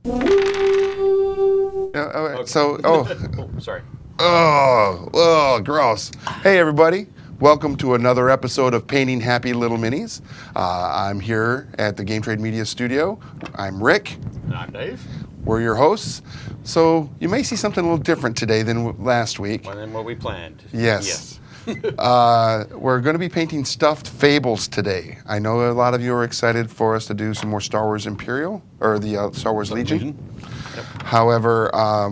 Okay. So, Oh, sorry. gross. Hey, everybody. Welcome to another episode of Painting Happy Little Minis. I'm here at the Game Trade Media Studio. I'm Rick. And I'm Dave. We're your hosts. So you may see something a little different today than last week. More than what we planned. Yes. We're going to be painting Stuffed Fables today. I know a lot of you are excited for us to do some more Star Wars Imperial, or the Star Wars Legion. Yep. However,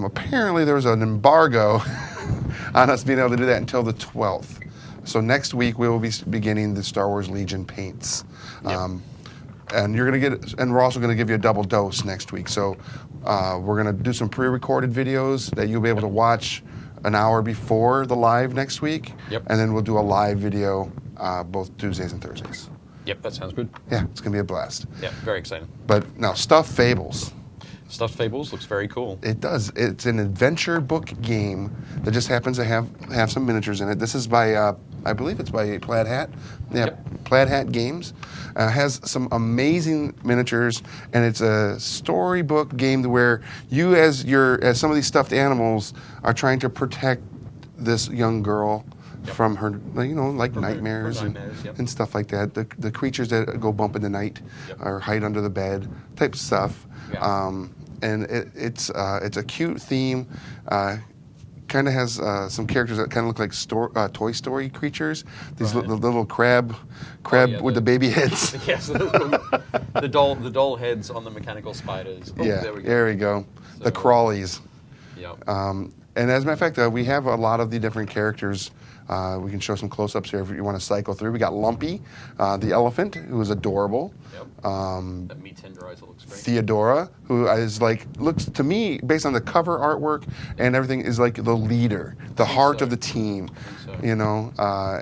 apparently there was an embargo on us being able to do that until the 12th. So next week we will be beginning the Star Wars Legion paints. Yep. And you're going to get, and we're also going to give you a double dose next week. So we're going to do some pre-recorded videos that you'll be able to watch an hour before the live next week. Yep. And then we'll do a live video both Tuesdays and Thursdays. Yep, that sounds good. Yeah, it's going to be a blast. Yeah, very exciting. But now, Stuffed Fables. Stuffed Fables looks very cool. It does. It's an adventure book game that just happens to have some miniatures in it. This is by, I believe it's by Plaid Hat. Yeah, Yep. Plaid Hat Games. Has some amazing miniatures, and it's a storybook game where you, as some of these stuffed animals, are trying to protect this young girl from her, like From nightmares, her nightmares, yep. and stuff like that. The creatures that go bump in the night or hide under the bed, type of stuff. Yeah. And it's a cute theme. Kind of has some characters that kind of look like Toy Story creatures. These Right. little crab yeah, with the baby heads. Yes, the doll heads on the mechanical spiders. Oh, Yeah, there we go. The So- crawlies. Yep. And as a matter of fact, we have a lot of the different characters. We can show some close-ups here if you want to cycle through. We got Lumpy, the elephant, who is adorable. Yep. That meat tenderizer looks great. Theodora, who is looks to me, based on the cover artwork and everything, is like the leader, the heart of the team, so.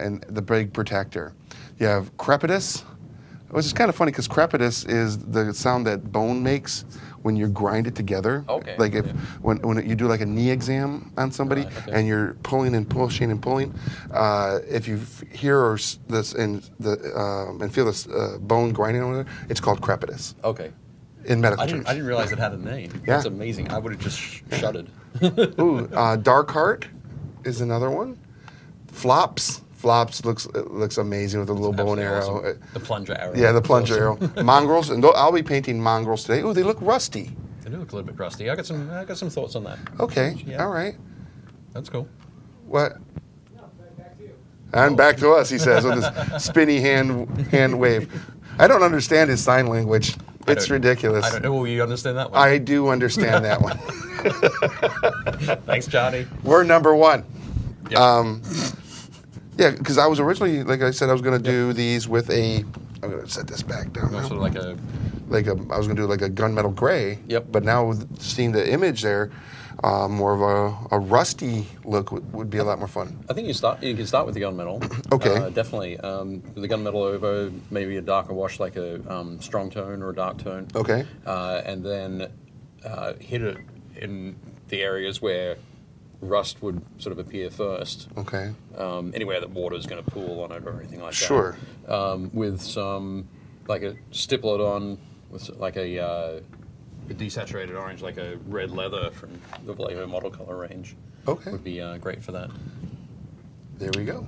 and the big protector. You have Crepitus, which is kind of funny because Crepitus is the sound that bone makes when you grind it together. Okay. Like when you do like a knee exam on somebody and you're pulling and pushing and pulling, if you hear this and feel this bone grinding on it, it's called Crepitus Okay. in medical I terms. didn't realize it had a name. Yeah. That's amazing. I would have just shuddered. Ooh, Darkheart is another one. Flops looks amazing with a little bow and arrow. Awesome. The plunger arrow. Yeah, the plunger arrow. Mongrels, and I'll be painting mongrels today. Ooh, they look rusty. They do look a little bit rusty. I got some thoughts on that. Okay, Yeah. all right. That's cool. What? And back to us, he says, with his spinny hand wave. I don't understand his sign language. It's ridiculous. I don't know. Will you understand that one? I do understand that one. Thanks, Johnny. We're number one. Yep. Yeah, because I was originally, like I said, I was going to do these with I'm going to set this back down now. Sort of like a. I was going to do like a gunmetal gray. Yep. But now with seeing the image there, more of a rusty look would be a lot more fun. I think you can start with the gunmetal. Okay. Definitely. The gunmetal over maybe a darker wash like a strong tone or a dark tone. Okay. And then hit it in the areas where rust would sort of appear first. Okay. Anywhere that water's going to pool on it or anything like that. Sure. With some, like a stipple it on with like a desaturated orange, like a red leather from the Vallejo model color range. Okay. Would be great for that. There we go.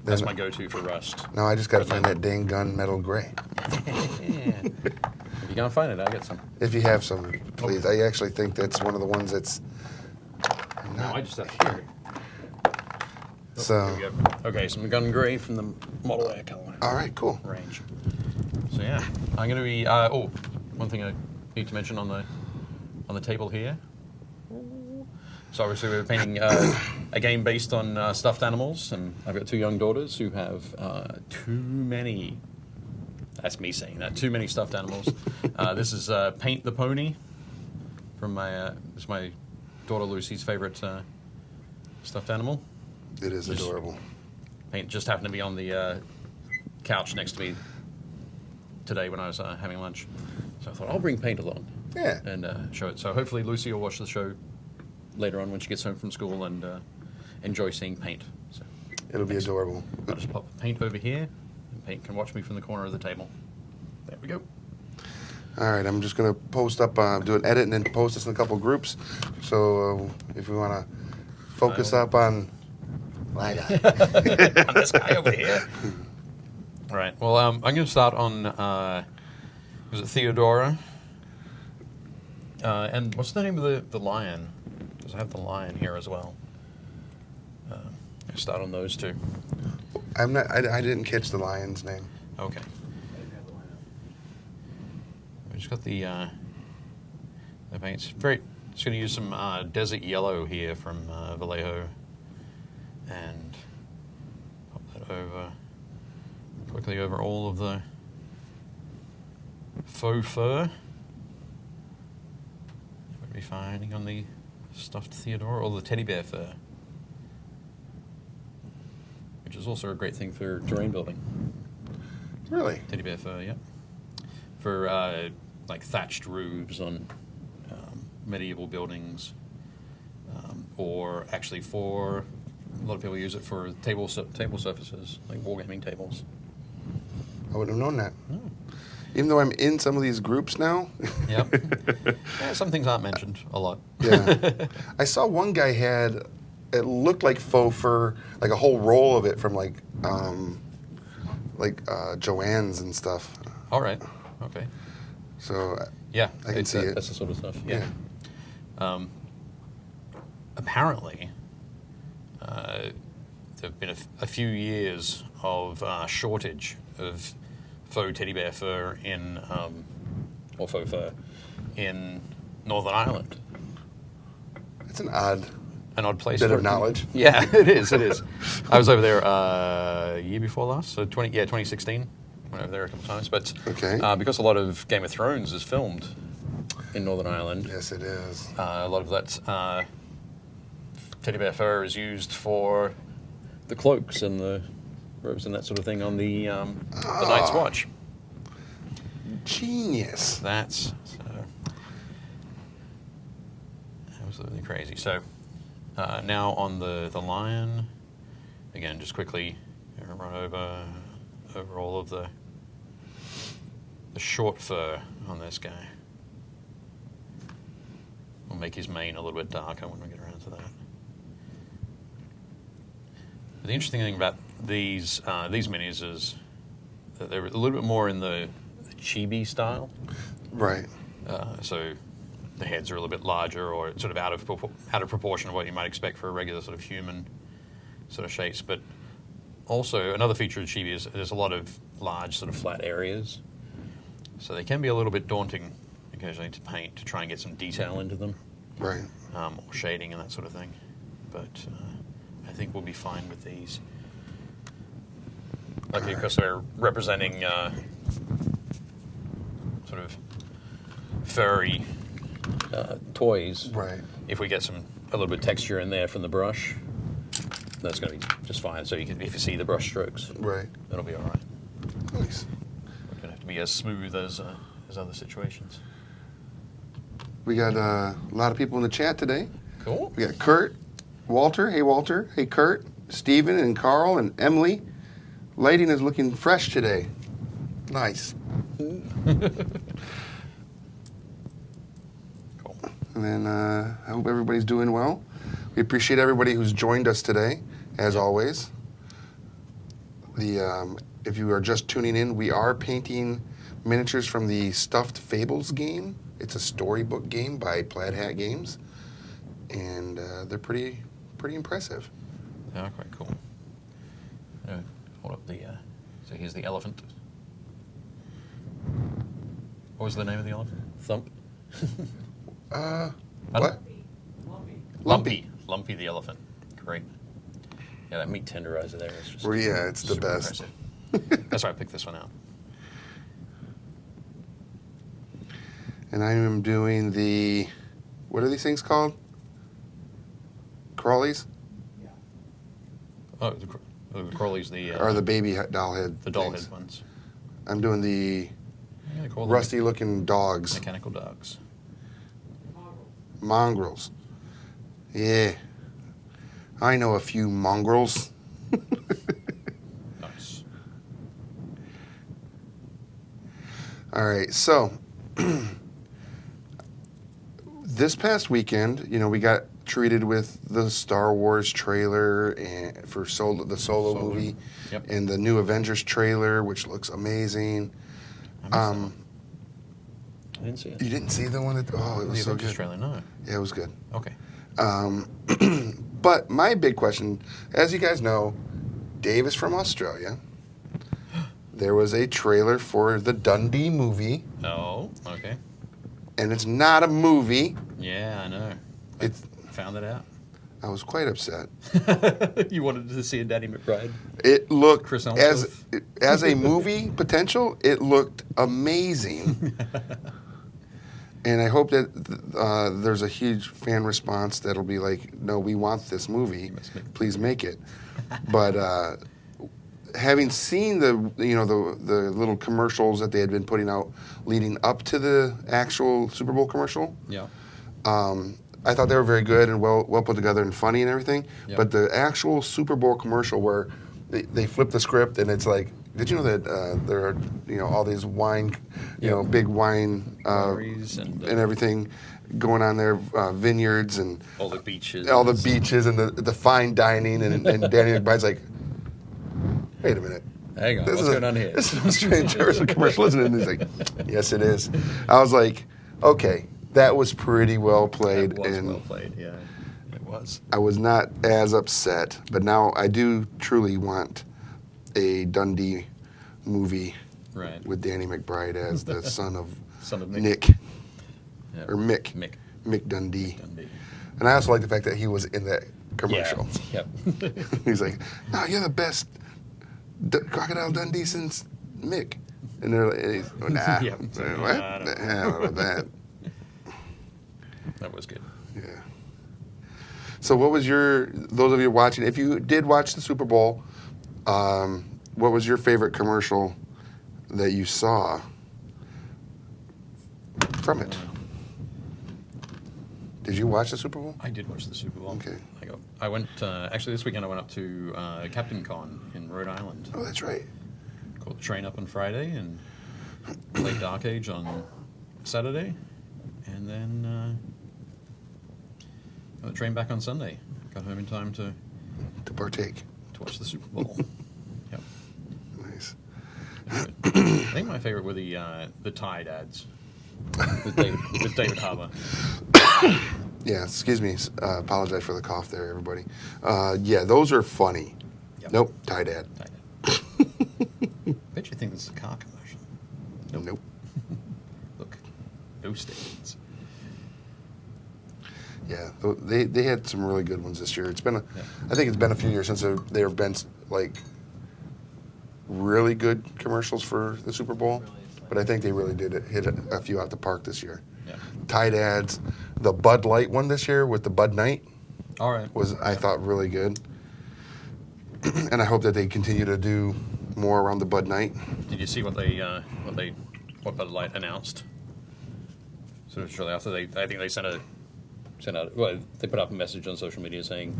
That's Then- my go-to for rust. Now I just got to find that dang gunmetal gray. If you can't find it, I'll get some. If you have some, please. I actually think that's one of the ones that's. No, I just have here. So. Here we go. Okay, some gun gray from the model air color All right. Cool. range. So yeah, I'm going to be. One thing I need to mention on the table here. So obviously we're painting a game based on stuffed animals, and I've got two young daughters who have too many. That's me saying that. Too many stuffed animals. This is Paint the Pony from my. This is my daughter Lucy's favorite stuffed animal. It is Just- adorable. Paint just happened to be on the couch next to me today when I was having lunch. So I thought I'll bring Paint along. Yeah. And show it. So hopefully Lucy will watch the show later on when she gets home from school and enjoy seeing Paint. So It'll be adorable. I'll just pop Paint over here, and Paint can watch me from the corner of the table. There we go. All right, I'm just going to post up, do an edit, and then post this in a couple groups. So if we want to focus up on my guy. On this guy over here. All right. Well, I'm going to start on, was it Theodora? And what's the name of the lion? Because I have the lion here as well. I'll start on those two. I didn't catch the lion's name. Okay. We just got the paints. Just going to use some desert yellow here from Vallejo, and pop that quickly over all of the faux fur. We'll be finding on the stuffed Theodora or the teddy bear fur, which is also a great thing for terrain building. Really? Teddy bear fur, yeah. For like thatched roofs on medieval buildings, or actually for a lot of people use it for table surfaces, like wargaming tables. I wouldn't have known that. Oh. Even though I'm in some of these groups now. Yep. Yeah, some things aren't mentioned a lot. Yeah. I saw one guy had, it looked like faux fur, like a whole roll of it from like Joann's and stuff. All right. Okay. So yeah, I can see it. That's the sort of stuff. Yeah. Yeah. Apparently, there have been a few years of shortage of faux teddy bear fur or faux fur in Northern Ireland. It's an odd place. Bit of knowledge. Yeah, it is. It is. I was over there year before last, so 2016. Went over there a couple times, but okay. Because a lot of Game of Thrones is filmed in Northern Ireland. Yes, it is. A lot of that teddy bear fur is used for the cloaks and the robes and that sort of thing on the Night's Watch. Genius. That's absolutely crazy. So now on the lion, again, just quickly run over all of the short fur on this guy. We'll make his mane a little bit darker when we get around to that. But the interesting thing about these minis is that they're a little bit more in the chibi style. Right. So the heads are a little bit larger, or sort of out of proportion of what you might expect for a regular sort of human sort of shapes. But also another feature of chibi is there's a lot of large sort of flat areas, so they can be a little bit daunting occasionally to paint, to try and get some detail into them, right? Or shading and that sort of thing. But I think we'll be fine with these. Luckily, because they're representing sort of furry toys. Right. If we get a little bit of texture in there from the brush, that's going to be just fine. So if you see the brush strokes, right, that'll be all right. Nice. Not going to have to be as smooth as other situations. We got a lot of people in the chat today. Cool. We got Kurt, Walter. Hey, Walter. Hey, Kurt, Stephen, and Carl, and Emily. Lighting is looking fresh today. Nice. Cool. And then I hope everybody's doing well. We appreciate everybody who's joined us today, as always. If you are just tuning in, we are painting miniatures from the Stuffed Fables game. It's a storybook game by Plaid Hat Games, and they're pretty impressive. They are quite cool. Hold up the. So here's the elephant. What was the name of the elephant? Thump. What? Lumpy the elephant. Great. Yeah, that meat tenderizer there is just. Well, yeah, it's the best. That's why I picked this one out. And I am doing the, what are these things called? Crawlies? Yeah. Oh, the Crowley's the... or the baby doll head. The doll things. head ones. I'm doing the rusty-looking dogs. Mechanical dogs. Mongrels. Yeah. I know a few mongrels. Nice. All right, so This past weekend, we got treated with the Star Wars trailer and for the Solo movie, Yep. and the new Avengers trailer, which looks amazing. I didn't see it. You didn't see the one that? Oh, it was so Avengers good. trailer, no. Yeah, it was good. Okay. But my big question, as you guys know, Dave is from Australia. There was a trailer for the Dundee movie, Oh, okay. and it's not a movie. Yeah, I know. It's. Found it out. I was quite upset. You wanted to see a Danny McBride? It looked Chris as a movie potential. It looked amazing, and I hope that there's a huge fan response that'll be like, "No, we want this movie. Please make it." But having seen the little commercials that they had been putting out leading up to the actual Super Bowl commercial, Yeah. I thought they were very good and well put together and funny and everything. Yep. But the actual Super Bowl commercial where they flip the script and it's like, did you know that there are all these wine, big wine Wineries and everything going on there, vineyards and all the beaches, and the fine dining and Danny McBride's like, wait a minute. Hang on, what's going on here? This is a strange commercial, isn't it? And he's like, yes, it is. I was like, okay. That was pretty well played. It was and well played, yeah. It was. I was not as upset, but now I do truly want a Dundee movie Right. with Danny McBride as the son of Nick. Nick. Yeah. Or Mick. Mick Dundee. Dundee. And I also like the fact that he was in that commercial. Yeah. Yep. He's like, no, you're the best Crocodile Dundee since Mick. And they're like, nah. Yeah. What? I don't know. How about that? That was good. Yeah. So what was those of you watching, if you did watch the Super Bowl, what was your favorite commercial that you saw from it? Did you watch the Super Bowl? I did watch the Super Bowl. Okay. I went, actually this weekend I went up to Captain Con in Rhode Island. Oh, that's right. Caught the train up on Friday and played Dark Age on Saturday. And then got the train back on Sunday. Got home in time to partake. To watch the Super Bowl. Yep. Nice. I think my favorite were the Tide ads with David Harbour. Yeah, excuse me. Apologize for the cough there, everybody. Yeah, those are funny. Yep. Nope, Tide ad. Tide ad. Bet you think this is a car commercial. Nope. Look, no stains. Yeah, they had some really good ones this year. I think it's been a few years since there have been like really good commercials for the Super Bowl, but I think they really did hit a few out the park this year. Yeah. Tide ads, the Bud Light one this year with the Bud Night All right. was I thought really good, and I hope that they continue to do more around the Bud Night. Did you see what Bud Light announced? Sort of shortly after I think they sent out. Well, they put up a message on social media saying,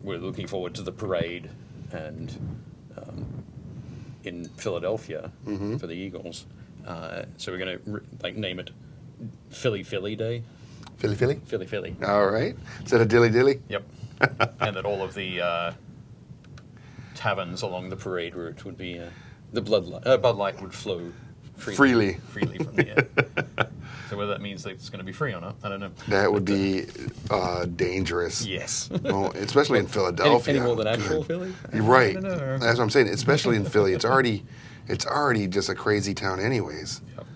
"We're looking forward to the parade and in Philadelphia for the Eagles. So we're going to name it Philly Day. Philly, Philly. Philly Philly. All right. Is that a dilly dilly? Yep. And that all of the taverns along the parade route would be Bud Light would flow freely from the air. So whether that means that it's going to be free or not, I don't know. That would be dangerous. Yes. Well, especially in Philadelphia. Any more than actual Philly? You're right. I don't know. That's what I'm saying. Especially in Philly, it's already just a crazy town, anyways. Yep.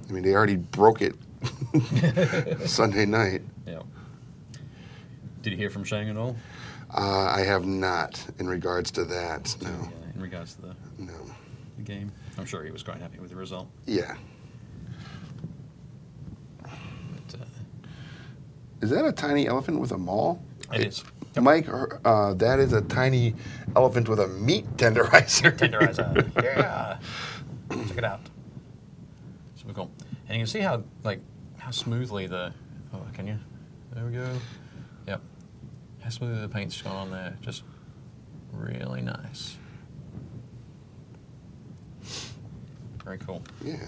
I mean, they already broke it Sunday night. Yeah. Did you hear from Shang at all? I have not in regards to that. No. Yeah, in regards to the game, I'm sure he was quite happy with the result. Yeah. But, is that a tiny elephant with a maul? it is. Yep. Mike, that is a tiny elephant with a meat tenderizer. Tenderizer. Yeah. Check it out. Super cool. And you can see how smoothly can you? There we go. Yep. How smoothly the paint's gone on there. Just really nice. Very cool. Yeah.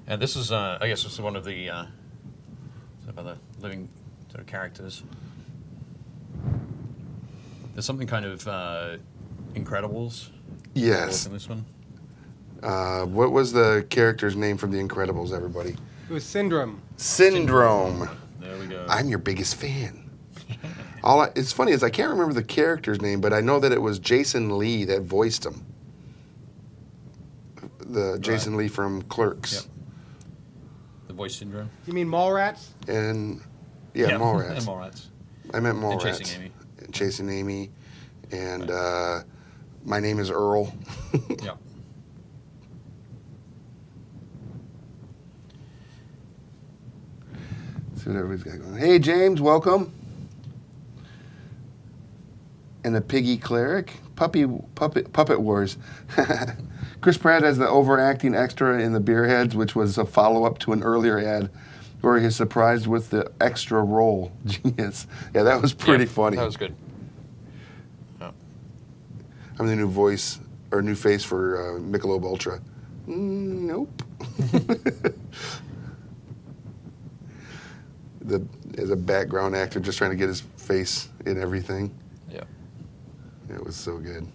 And this is, I guess, this is one of the other living sort of characters. There's something kind of Incredibles. Yes. In this one. What was the character's name from The Incredibles, everybody? It was Syndrome. Syndrome. There we go. I'm your biggest fan. It's funny is I can't remember the character's name, but I know that it was Jason Lee that voiced him. The Jason Lee from Clerks. Yep. The voice syndrome. You mean Mallrats? And Mallrats. And Mallrats. I meant Mallrats. And Chasing Amy. And Chasing Amy. And My Name is Earl. Yeah. See what everybody's got going. Hey, James, welcome. And the Piggy Cleric. Puppet Wars. Chris Pratt as the overacting extra in the Beerheads, which was a follow-up to an earlier ad where he's surprised with the extra role. Genius. Yeah, that was pretty funny. That was good. Oh. I'm the new voice, or new face for Michelob Ultra. Nope. As a background actor, just trying to get his face in everything. Yeah. It was so good.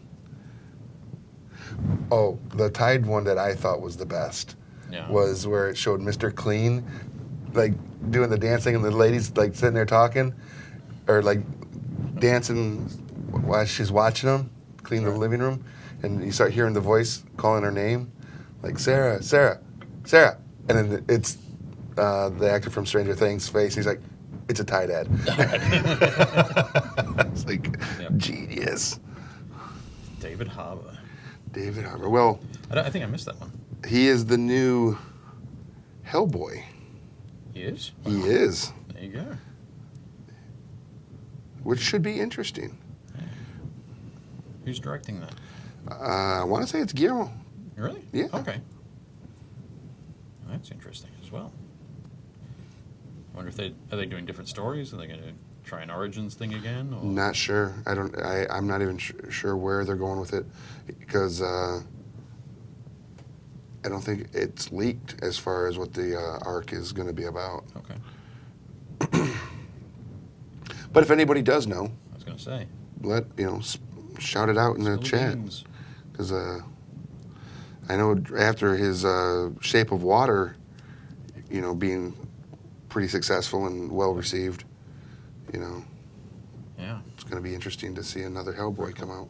Oh, the Tide one that I thought was the best was where it showed Mr. Clean, like, doing the dancing and the ladies, like, sitting there talking, or, like, dancing while she's watching them, clean the living room, and you start hearing the voice calling her name, like, Sarah, Sarah, Sarah. And then it's the actor from Stranger Things' face. He's like, it's a Tide ad. It's like, genius. David Harbour. David Harbour. Well, I think I missed that one. He is the new Hellboy. He is? Wow. He is. There you go. Which should be interesting. Yeah. Who's directing that? I want to say it's Guillermo. Really? Yeah. Okay. Well, that's interesting as well. I wonder if are they doing different stories? Are they going to try an Origins thing again? Or? Not sure. I'm not even sure where they're going with it because I don't think it's leaked as far as what the arc is going to be about. Okay. But if anybody does know, I was going to say, shout it out in the chat because I know after his Shape of Water, being pretty successful and well received. Yeah, it's going to be interesting to see another Hellboy come out.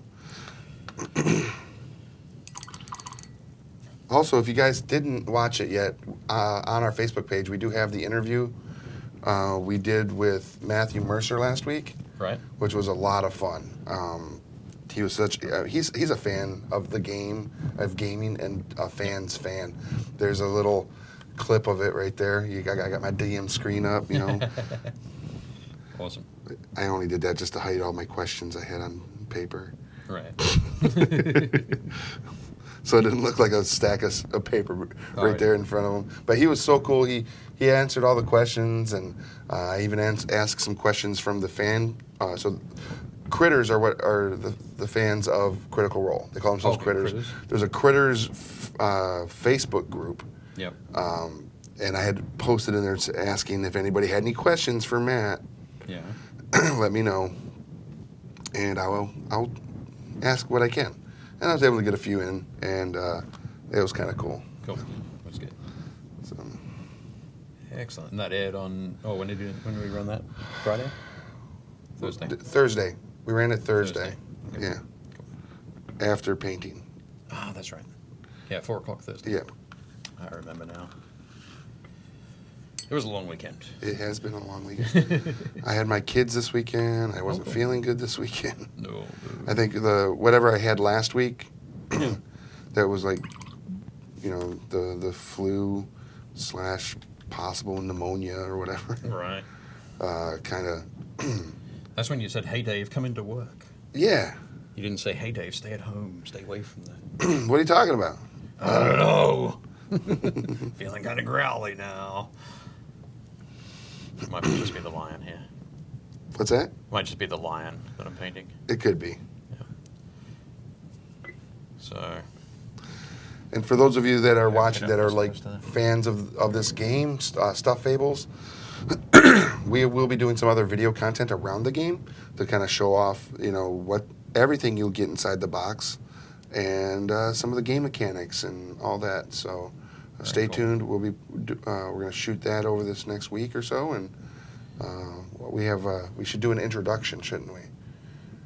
Also, if you guys didn't watch it yet, on our Facebook page, we do have the interview we did with Matthew Mercer last week, right? Which was a lot of fun. He was he's a fan of the game, of gaming, and a fan's fan. There's a little clip of it right there. I got my DM screen up, Awesome. I only did that just to hide all my questions I had on paper. Right. So it didn't look like a stack of paper right there in front of him. But he was so cool. He answered all the questions, and I even asked some questions from the fan. So Critters are the fans of Critical Role. They call themselves Critters. There's a Critters Facebook group. Yep. And I had posted in there asking if anybody had any questions for Matt. Yeah. Let me know, and I'll ask what I can. And I was able to get a few in, and it was kind of cool. Cool. That's good. So. Excellent. And that aired on. Oh, when did we run that? Friday. Thursday. We ran it Thursday. Okay. Yeah. Cool. After painting. Ah, that's right. Yeah, 4:00 Thursday. Yeah. I remember now. It was a long weekend. It has been a long weekend. I had my kids this weekend. I wasn't feeling good this weekend. No. I think whatever I had last week, that was like, the flu / possible pneumonia or whatever. Right. Kind of. That's when you said, "Hey, Dave, come into work." Yeah. You didn't say, "Hey, Dave, stay at home, stay away from that." What are you talking about? I don't know. Feeling kind of growly now. Might just be the lion here. What's that? Might just be the lion that I'm painting. It could be. Yeah. So. And for those of you that are watching you know, that are like supposed to- fans of this game, Stuffed Fables, we will be doing some other video content around the game to kind of show off, what everything you'll get inside the box, and some of the game mechanics and all that. So stay cool. tuned. We're going to shoot that over this next week or so, and we should do an introduction, shouldn't we?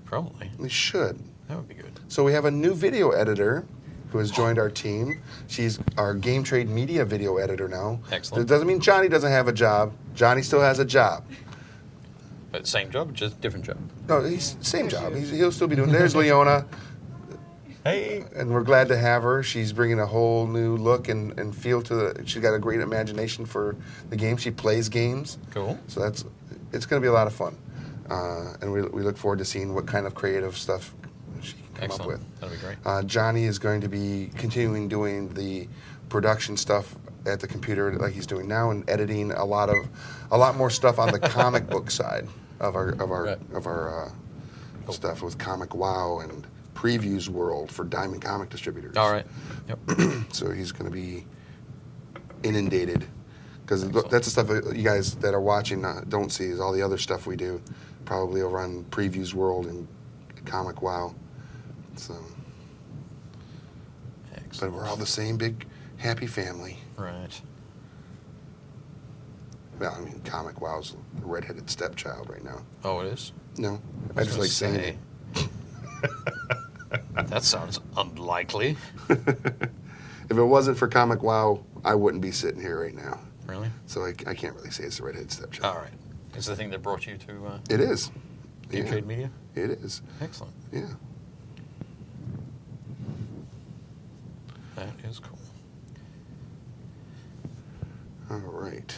Probably. We should. That would be good. So we have a new video editor who has joined our team. She's our Game Trade Media video editor now. Excellent. That doesn't mean Johnny doesn't have a job. Johnny still has a job. But same job, just different job. No, he's same job. He'll still be doing. There's Leona, Hey. and we're glad to have her. She's bringing a whole new look and feel to the. She's got a great imagination for the game. She plays games. Cool. So it's going to be a lot of fun, and we look forward to seeing what kind of creative stuff she can come Excellent. up with. That'd be great. Johnny is going to be continuing doing the production stuff at the computer like he's doing now, and editing a lot more stuff on the comic book side of our Cool. stuff with Comic Wow and Previews World for Diamond Comic Distributors. All right. Yep. So he's going to be inundated, because Excellent. that's the stuff that you guys that are watching don't see, is all the other stuff we do, probably over on Previews World and Comic Wow. So, but Excellent. we're all the same big happy family. Right. Well, I mean, Comic Wow's a redheaded stepchild right now. Oh, it is? No, I just like saying it. That sounds unlikely. If it wasn't for Comic Wow, I wouldn't be sitting here right now. Really? So I can't really say it's a redheaded stepchild. All right. Is the thing that brought you to It is. Game Yeah, Trade Media? it is. Excellent. Yeah. That is cool. All right.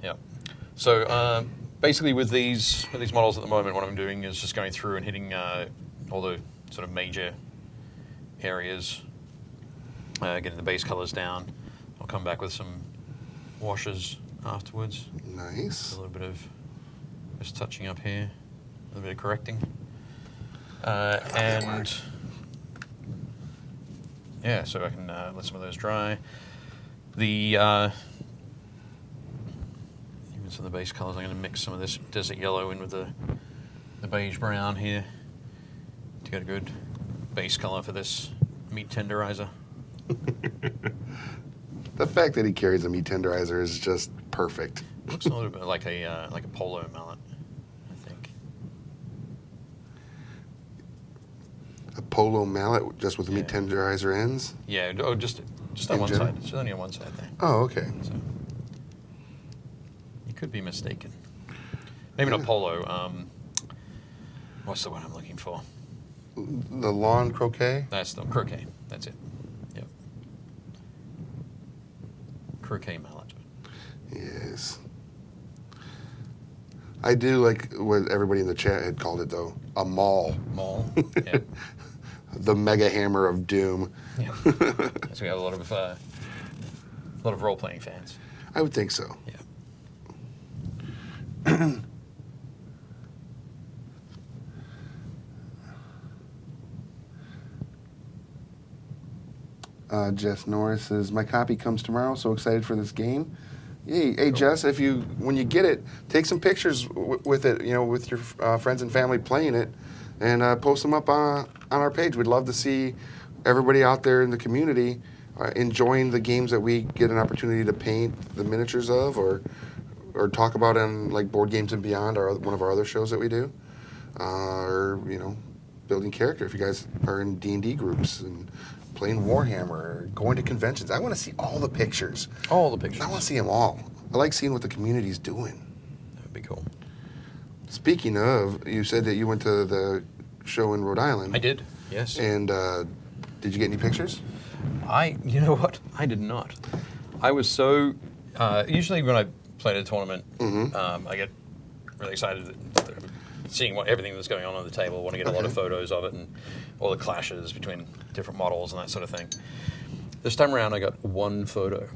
Yep. So basically, with these models at the moment, what I'm doing is just going through and hitting all the sort of major areas, getting the base colors down. I'll come back with some washes afterwards. Nice. A little bit of just touching up here, a little bit of correcting, and yeah, so I can let some of those dry. The even some of the base colors, I'm going to mix some of this desert yellow in with the beige brown here to get a good base color for this meat tenderizer. The fact that he carries a meat tenderizer is just perfect. Looks a little bit like a polo mallet, I think. A polo mallet just with the meat Yeah. tenderizer ends? Yeah, just on In one general? side. It's only on one side there. Oh, okay. So you could be mistaken. Maybe not polo. What's the one I'm looking for? The lawn croquet? That's the croquet. That's it. Yep. Croquet mallet. Yes. I do like what everybody in the chat had called it, though. A maul. Maul. Yeah. The mega hammer of doom. Yeah. So we have a lot of role playing fans. I would think so. Yeah. Jess Norris says, my copy comes tomorrow, so excited for this game. Hey, Jess, when you get it, take some pictures with it, with your friends and family playing it, and post them up on our page. We'd love to see everybody out there in the community enjoying the games that we get an opportunity to paint the miniatures of, or talk about on like Board Games and Beyond, one of our other shows that we do, or building character. If you guys are in D&D groups and playing Warhammer, or going to conventions, I want to see all the pictures. All the pictures. I want to see them all. I like seeing what the community's doing. That would be cool. Speaking of, you said that you went to the show in Rhode Island. I did. Yes. And did you get any pictures? You know what? I did not. I was so. Usually when I played a tournament, I get really excited seeing everything that's going on the table. I want to get a lot of photos of it and all the clashes between different models and that sort of thing. This time around, I got one photo.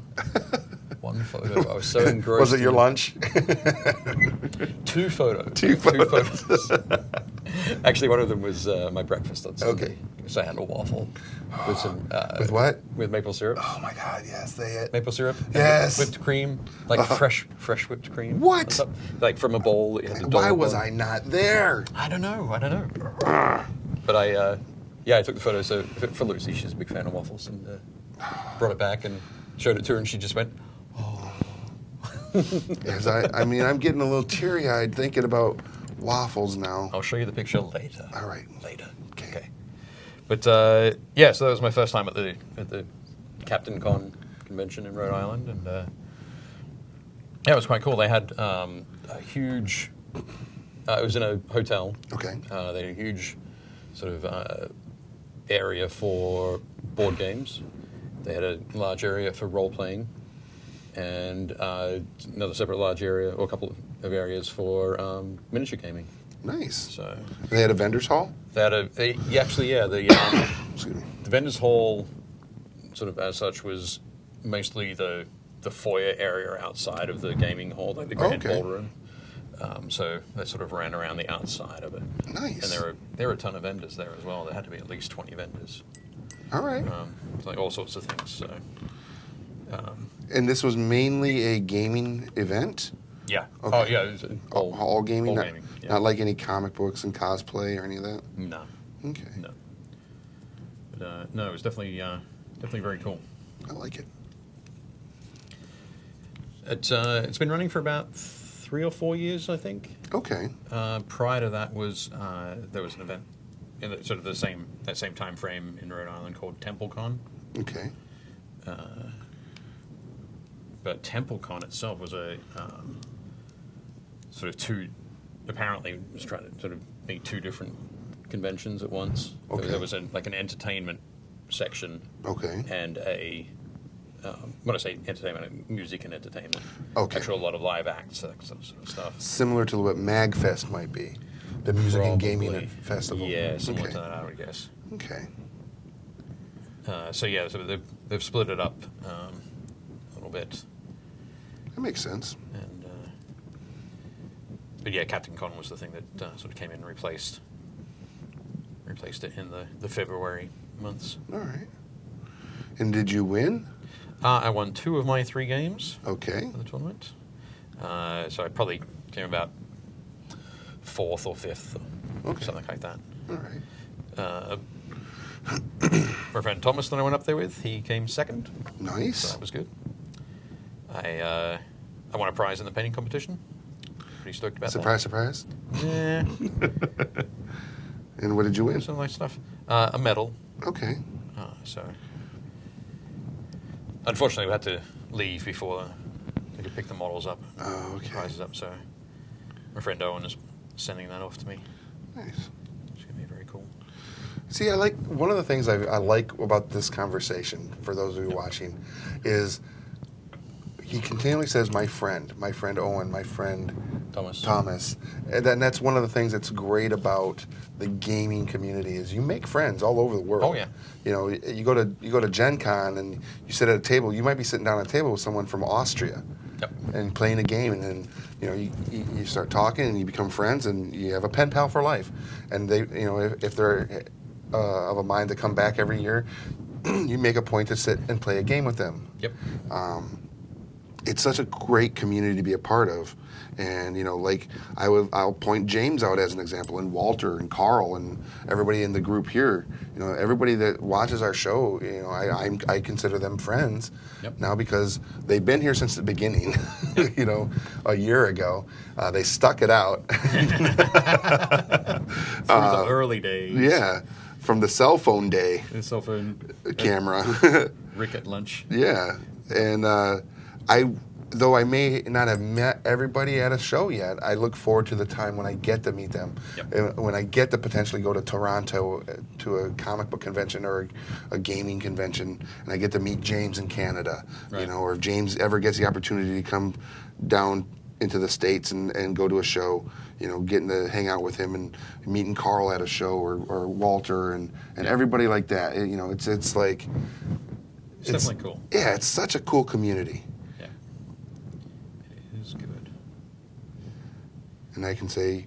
One photo. I was so engrossed. Was it your lunch? Two photos. Two photos. Actually, one of them was my breakfast on Sunday. Okay. So I had a waffle with some... With what? With maple syrup. Oh my God! Yes, say it. Maple syrup. Yes. Whipped cream. Like fresh whipped cream. What? on top. Like from a bowl. That you had to Why dollop was on. I not there? I don't know. But I took the photo for Lucy. She's a big fan of waffles, and brought it back and showed it to her, and she just went, "Oh." Yes, I mean, I'm getting a little teary-eyed thinking about waffles now. I'll show you the picture later. All right. Later. Okay. But so that was my first time at the Captain Con convention in Rhode Island, and it was quite cool. They had a huge. It was in a hotel. Okay. They had a huge sort of area for board games. They had a large area for role playing, and another separate large area, or a couple of areas for miniature gaming. Nice. So They had a vendor's hall? they had Excuse me. the vendors hall, sort of as such, was mostly the foyer area outside of the gaming hall, like the grand Okay. ballroom. So they sort of ran around the outside of it. Nice. And there were a ton of vendors there as well. There had to be at least 20 vendors. All right. Like all sorts of things. So And this was mainly a gaming event? yeah. Okay. Oh yeah. It was All gaming? All Not, gaming. Yeah. not like any comic books and cosplay or any of that? No. Okay. No. But no, it was definitely very cool. I like it. It's been running for about 3 or 4 years, I think. Okay. Prior to that was there was an event in sort of that same time frame in Rhode Island called TempleCon. Okay. But TempleCon itself was a sort of apparently was trying to sort of make two different conventions at once. Okay. There was like an entertainment section Okay. and when I say entertainment, music and entertainment. Okay. Actually, a lot of live acts, that sort of stuff. Similar to what MagFest might be, the music and gaming Probably. festival. Yeah, similar Okay. to that, I would guess. Okay. So they've split it up a little bit, That makes sense. and but yeah, Captain Con was the thing that sort of came in and replaced it in the February months. All right. And did you win? I won 2 of my 3 games Okay. for the tournament, so I probably came about 4th or 5th, or Okay. something like that. All right. My friend Thomas that I went up there with, he came 2nd. So Nice. that was good. I won a prize in the painting competition. Pretty stoked about Surprise, surprise. that. Yeah, And what did you win? some nice stuff. A medal. Okay. So, unfortunately, we had to leave before they could pick the models up, Oh, okay. prizes up. So, my friend Owen is sending that off to me. Nice. It's gonna be very cool. See, I like one of the things I like about this conversation, for those of you watching, is he continually says, my friend Owen, my friend Thomas. And that's one of the things that's great about the gaming community is you make friends all over the world. Oh, yeah. You know, you go to Gen Con and you sit at a table, you might be sitting down at a table with someone from Austria. Yep. And playing a game, and then you start talking and you become friends and you have a pen pal for life. And they, if they're of a mind to come back every year, you make a point to sit and play a game with them. Yep. It's such a great community to be a part of, and I'll point James out as an example, and Walter and Carl and everybody in the group here. Everybody that watches our show, I consider them friends. Yep. Now because they've been here since the beginning. A year ago, they stuck it out. Through the early days. Yeah, from the cell phone day The cell phone. camera. Rick at lunch. Yeah, and though I may not have met everybody at a show yet, I look forward to the time when I get to meet them. Yep. And when I get to potentially go to Toronto to a comic book convention or a gaming convention, and I get to meet James in Canada, Right. or if James ever gets the opportunity to come down into the States and go to a show, getting to hang out with him and meeting Carl at a show or Walter and everybody like that. It's like... It's definitely cool. Yeah, it's such a cool community. Yeah. It is good. And I can say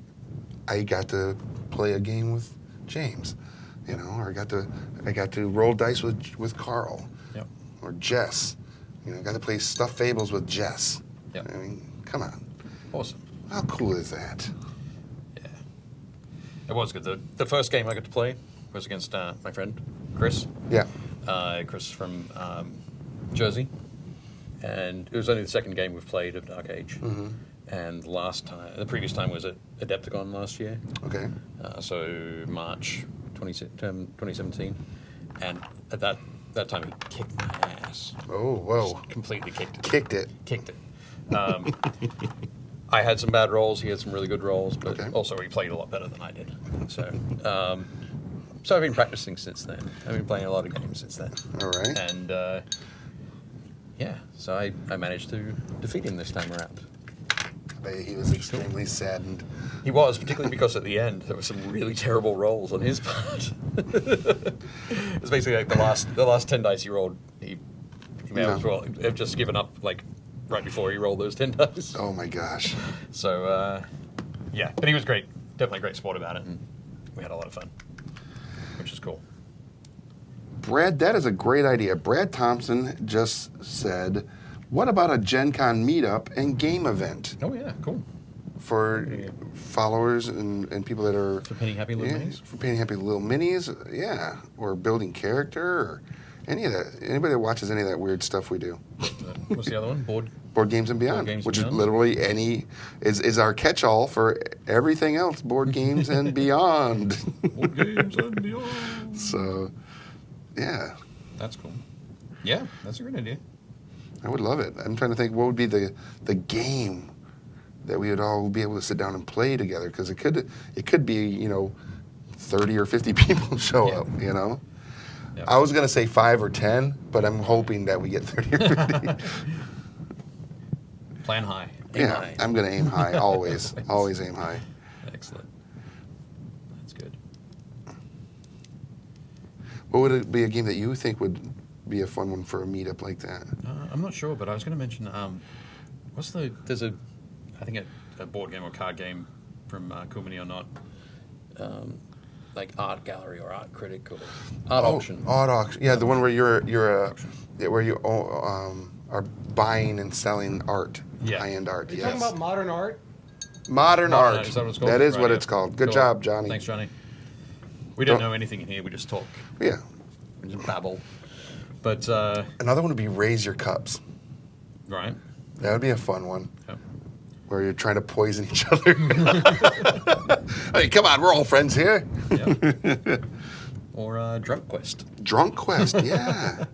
I got to play a game with James, you know, or I got to roll dice with Carl, Yep. or Jess, you know, I got to play Stuffed Fables with Jess. Yep. I mean, come on, Awesome. how cool is that? Yeah. It was good. The first game I got to play was against my friend, Chris. Yeah. Chris from Jersey. And it was only the second game we've played of Dark Age. Mm-hmm. And the previous time was at Adepticon last year. Okay. So March 2017. And at that time he kicked my ass. Oh, whoa. Just completely kicked it. Kicked it. I had some bad rolls. He had some really good rolls, but Okay. also he played a lot better than I did. So I've been practicing since then. I've been playing a lot of games since then. All right. And yeah, so I managed to defeat him this time around. He was extremely saddened. He was, particularly because at the end there were some really terrible rolls on his part. It was basically like the last 10 dice he rolled, he may as well have just given up like right before he rolled those 10 dice. Oh my gosh. So yeah, but he was great, definitely a great sport about it, and we had a lot of fun, which is cool. Brad, that is a great idea. Brad Thompson just said, what about a Gen Con meetup and game event Oh yeah, cool. for followers and people that are... For painting happy little minis? For painting happy little minis, yeah. Or building character, or any of that. Anybody that watches any of that weird stuff we do. What's the other one? Board Games and Beyond, Games which and is Beyond? literally is our catch-all for everything else, Board Games and Beyond. Board Games and Beyond. So, yeah. That's cool. Yeah, that's a great idea. I would love it. I'm trying to think what would be the game that we would all be able to sit down and play together, because it could be, you know, 30 or 50 people show up, you know. Yeah. I was going to say 5 or 10, but I'm hoping that we get 30 or 50. Plan high. Aim Yeah, high. I'm going to aim high always. Always aim high. Excellent. That's good. What would it be a game that you think would be a fun one for a meetup like that? I'm not sure, but I was going to mention, there's I think a board game or card game from Cool Mini or Not, like Art Gallery or Art Critic or Art Auction. Art auction. Yeah, the one where where you are buying and selling art, Yeah. high-end art. Are you Yes. talking about modern art? Modern art. Is that what it's called? That is Right, what yeah. it's called. Good Cool. job, Johnny. Thanks, Johnny. We don't Don't- know anything in here. We just talk. Yeah. We just babble. But, Another one would be Raise Your Cups. right. That would be a fun one. Yep. Where you're trying to poison each other. Hey, come on, we're all friends here. Yep. Or Drunk Quest. Drunk Quest, yeah.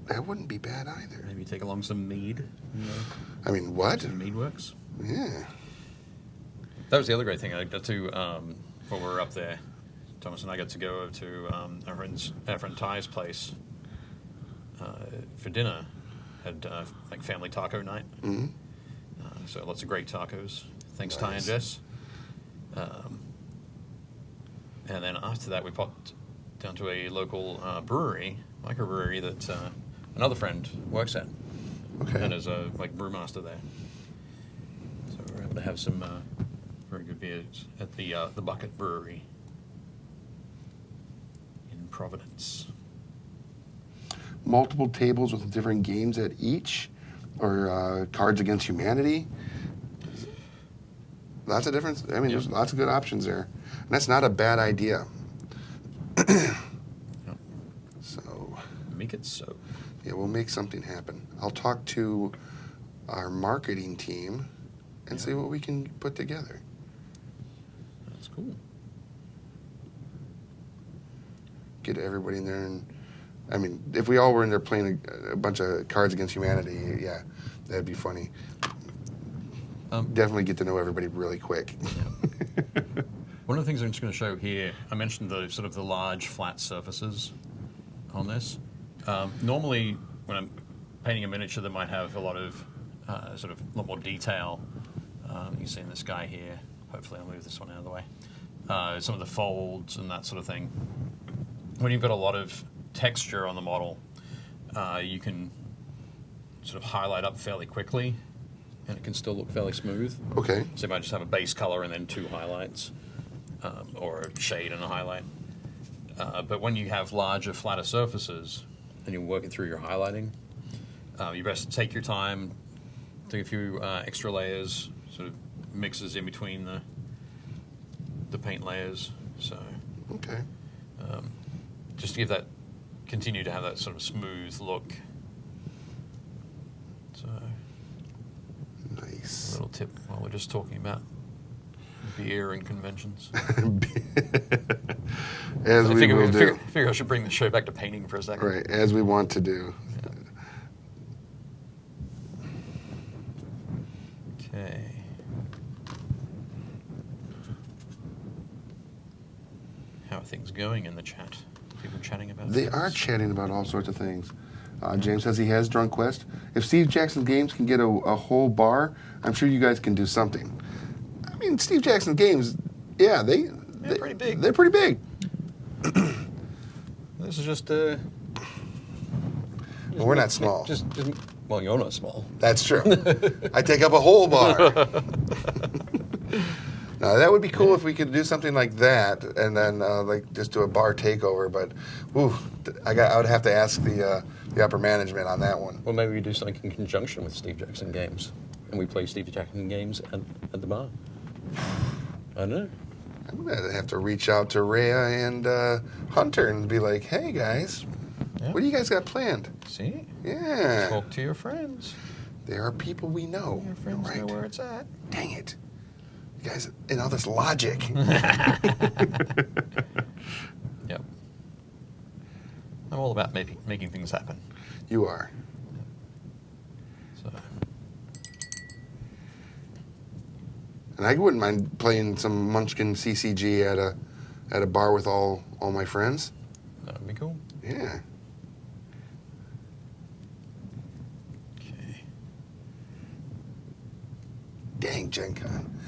That wouldn't be bad either. Maybe take along some mead. You know, I mean, what? some mead works. Yeah. That was the other great thing. I got to, when we were up there, Thomas and I got to go over to our friend Ty's place for dinner. Had like family taco night. Mm-hmm. So lots of great tacos. Thanks, Ty and Nice. Jess. And then after that, we popped down to a local microbrewery that another friend works at, Okay. and is a like brewmaster there. So we were able to have some very good beers at the Bucket Brewery in Providence. Multiple tables with different games at each, or Cards Against Humanity. Lots of different. I mean, Yep. there's lots of good options there, and that's not a bad idea. Yep. So, Make it so. yeah, we'll make something happen. I'll talk to our marketing team and see what we can put together. That's cool. Get everybody in there, and I mean, if we all were in there playing a bunch of Cards Against Humanity, yeah, that'd be funny. Definitely get to know everybody really quick. One of the things I'm just going to show here, I mentioned the sort of the large flat surfaces on this. Normally, when I'm painting a miniature that might have a lot of a lot more detail, you see in this guy here. Hopefully, I'll move this one out of the way. Some of the folds and that sort of thing. When you've got a lot of texture on the model, you can sort of highlight up fairly quickly and it can still look fairly smooth. Okay. So you might just have a base color and then 2 highlights, or a shade and a highlight. But when you have larger, flatter surfaces and you're working through your highlighting, you best take your time, take a few extra layers, sort of mixes in between the paint layers. So Okay. just to continue to have that sort of smooth look. So Nice. a little tip while we're just talking about beer and conventions. As I we will do. figure I should bring the show back to painting for a second. Right, as we want to do. Okay. How are things going in the chat? People chatting about They things? are chatting about all sorts of things. James says he has Drunk Quest. If Steve Jackson Games can get a whole bar, I'm sure you guys can do something. I mean, Steve Jackson Games, yeah, they're pretty big. They're pretty big. This is just Well, we're not small. Well, you're not small. That's true. I take up a whole bar. Now, that would be cool if we could do something like that, and then like just do a bar takeover. But, whew, I would have to ask the upper management on that one. Well, maybe we do something in conjunction with Steve Jackson Games, and we play Steve Jackson Games at the bar. I don't know. I'm gonna have to reach out to Rhea and Hunter and be like, "Hey guys, Yeah. what do you guys got planned?" See? Yeah, Talk to your friends. there are people we know. Your friends Right. know where it's at. Dang it, you guys, and all this logic. Yep. I'm all about making things happen. You are. So, And I wouldn't mind playing some Munchkin CCG at a bar with all my friends. that would be cool. Yeah. Okay. Dang, Gen Con.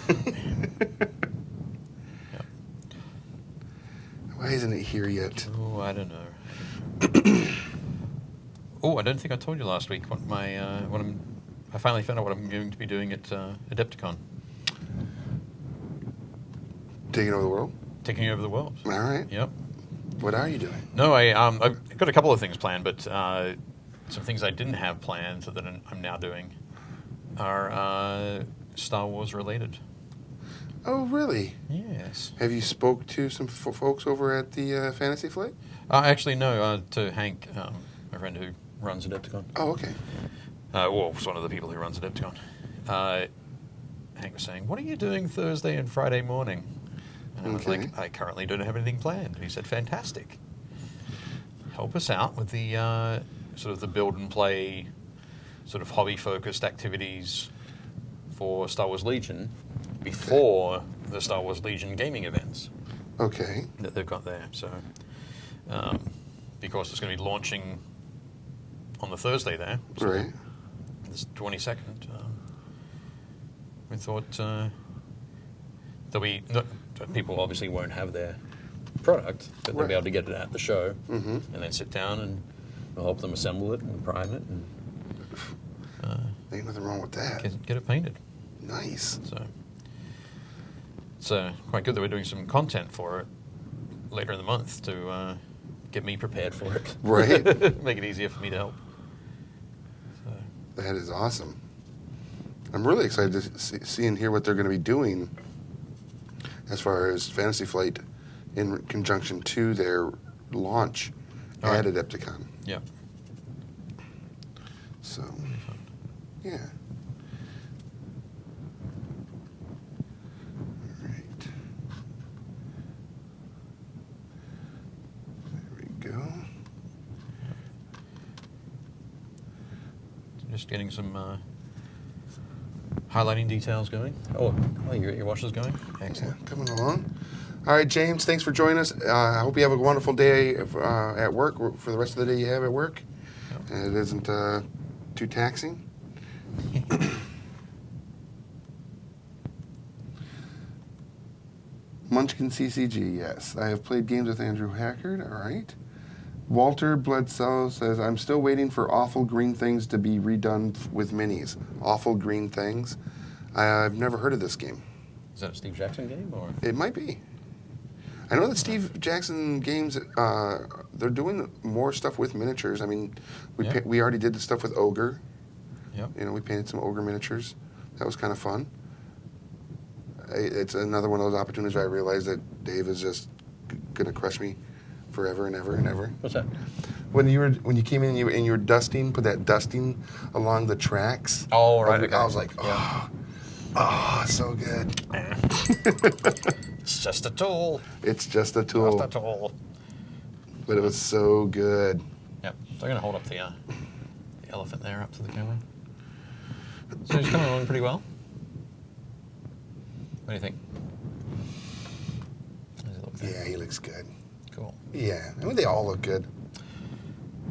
Yep. Why isn't it here yet? Oh, I don't know. Oh, I don't think I told you last week I finally found out what I'm going to be doing at Adepticon. Taking over the world? Taking over the world. All right. Yep. What are you doing? No, I've got a couple of things planned, but some things I didn't have planned that I'm now doing are Star Wars related. Oh, really? Yes. Have you spoke to some folks over at the Fantasy Flight? Actually, no, to Hank, my friend who runs Adepticon. Oh, okay. Well, it's one of the people who runs Adepticon. Hank was saying, "What are you doing Thursday and Friday morning?" And I was Okay. like, "I currently don't have anything planned." He said, "Fantastic. Help us out with the sort of the build and play, sort of hobby-focused activities for Star Wars Legion before the Star Wars Legion gaming events Okay. that they've got there." So, because it's going to be launching on the Thursday there, so Right. this 22nd, we thought there'll be people obviously won't have their product, but they'll be Right. able to get it at the show, Mm-hmm. and then sit down and we'll help them assemble it and prime it and Ain't nothing wrong with that. get it painted. Nice. So it's quite good that we're doing some content for it later in the month to get me prepared for it. Right. Make it easier for me to help. So, That is awesome. I'm really excited to see and hear what they're going to be doing as far as Fantasy Flight in conjunction to their launch All at right. Adepticon. yeah. So, It'll be fun. yeah. All right. There we go. Just getting some highlighting details going. Oh, your wash is going? Yeah, Excellent. coming along. All right, James, thanks for joining us. I hope you have a wonderful day at work, for the rest of the day you have at work. Yep. And it isn't too taxing. Munchkin CCG, yes. I have played games with Andrew Hackard, all right. Walter Bledsoe says, I'm still waiting for Awful Green Things to be redone with minis. Awful Green Things. I've never heard of this game. Is that a Steve Jackson game or? It might be. I know that Steve Jackson Games, they're doing more stuff with miniatures. I mean, we already did the stuff with Ogre. Yep. You know, we painted some Ogre miniatures. That was kind of fun. It's another one of those opportunities where I realized that Dave is just going to crush me forever and ever and ever. What's that? When you came in and you were dusting, put that dusting along the tracks. Oh, right. Okay. I was like, so good. It's just a tool. It's just a tool. Just a tool. But it was so good. Yep. So I'm going to hold up the elephant there up to the camera. So he's coming along pretty well. What do you think? How does it look there? Yeah, he looks good. Cool. Yeah, I mean, they all look good.